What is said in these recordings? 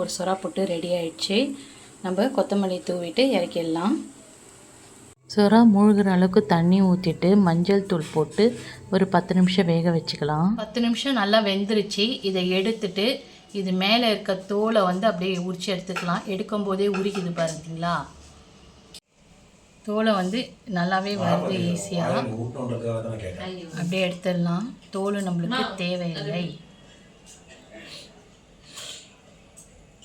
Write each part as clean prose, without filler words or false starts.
ஒரு சொரா புட்டு ரெடி ஆயிடுச்சு. நம்ம கொத்தமல்லி தூவிட்டு இறக்கிடலாம். சொரா மூழ்கிற அளவுக்கு தண்ணி ஊற்றிட்டு மஞ்சள் தூள் போட்டு ஒரு 10 நிமிஷம் வேக வச்சுக்கலாம். 10 நிமிஷம் நல்லா வெந்துருச்சு. இதை எடுத்துட்டு இது மேலே இருக்க தோலை அப்படியே உரித்து எடுத்துக்கலாம். எடுக்கும்போதே உரிக்குது பாருங்களா, தோலை நல்லாவே வருது ஈஸியாக. அப்படியே எடுத்துடலாம். தோல் நம்மளுக்கு தேவையில்லை.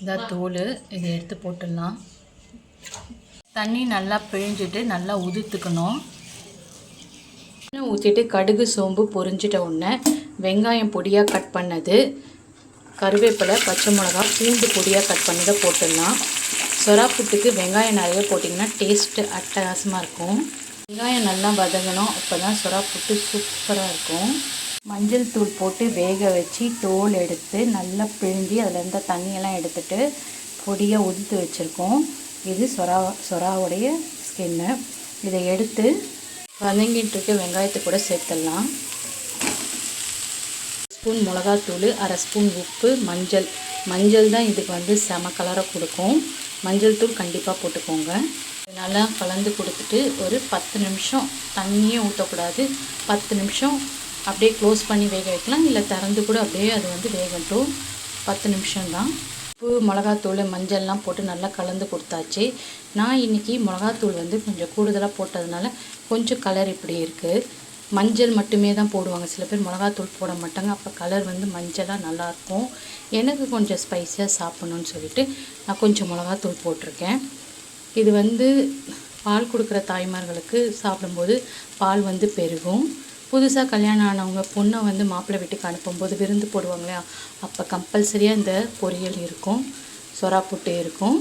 இதான் தோல், இதை எடுத்து போட்டுடலாம். தண்ணி நல்லா பிழிஞ்சிட்டு நல்லா உதுத்துக்கணும். ஊற்றிட்டு கடுகு சோம்பு பொரிஞ்சிட்ட உடனே வெங்காயம் பொடியாக கட் பண்ணது, கருவேப்பிலை, பச்சை மிளகா, பூண்டு பொடியாக கட் பண்ணதை போட்டுடலாம். சொரா புட்டுக்கு வெங்காயம் நிறைய போட்டிங்கன்னா டேஸ்ட்டு அட்டகாசமாக இருக்கும். வெங்காயம் நல்லா வதங்கணும், அப்போ தான் சொரா புட்டு சூப்பராக இருக்கும். மஞ்சள் தூள் போட்டு வேக வச்சு தோல் எடுத்து நல்லா பிழிஞ்சி அதில் இருந்த தண்ணியெல்லாம் எடுத்துகிட்டு பொடியாக உதுத்து வச்சுருக்கோம். இது சொராவுடைய ஸ்கின்னு. இதை எடுத்து வதங்கிட்டு இருக்க வெங்காயத்தை கூட சேர்த்துடலாம். ஸ்பூன் மிளகாத்தூள், அரை ஸ்பூன் உப்பு, மஞ்சள் தான் இதுக்கு செம கலரை கொடுக்கும். மஞ்சள் தூள் கண்டிப்பாக போட்டுக்கோங்க. நல்லா கலந்து கொடுத்துட்டு ஒரு 10 நிமிஷம், தண்ணியே ஊற்றக்கூடாது, 10 நிமிஷம் அப்படியே க்ளோஸ் பண்ணி வேக வைக்கலாம். இல்லை திறந்து கூட அப்படியே அது வேகட்டும். 10 நிமிஷம்தான். உப்பு, மிளகாத்தூள், மஞ்சள்லாம் போட்டு நல்லா கலந்து கொடுத்தாச்சு. நான் இன்றைக்கி மிளகாத்தூள் கொஞ்சம் கூடுதலாக போட்டதுனால கொஞ்சம் கலர் இப்படி இருக்குது. மஞ்சள் மட்டுமே தான் போடுவாங்க, சில பேர் மிளகாத்தூள் போட மாட்டாங்க. அப்போ கலர் மஞ்சளாக நல்லாயிருக்கும். எனக்கு கொஞ்சம் ஸ்பைஸியாக சாப்பிட்ணுன்னு சொல்லிட்டு நான் கொஞ்சம் மிளகாத்தூள் போட்டிருக்கேன். இது பால் கொடுக்குற தாய்மார்களுக்கு சாப்பிடும்போது பால் பெருகும். புதுசாக கல்யாணம் ஆனவங்க பொண்ணை மாப்பிள்ளை வீட்டுக்கு அனுப்பும்போது விருந்து போடுவாங்க இல்லையா, அப்போ கம்பல்சரியாக இந்த பொரியல் இருக்கும், சொரா புட்டு இருக்கும்.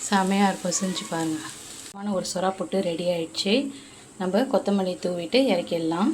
செமையாக இருக்கும், செஞ்சு பாருங்கள். ஒரு சொரா புட்டு ரெடி ஆயிடுச்சு. நம்ம கொத்தமல்லி தூவிட்டு இறக்கிடலாம்.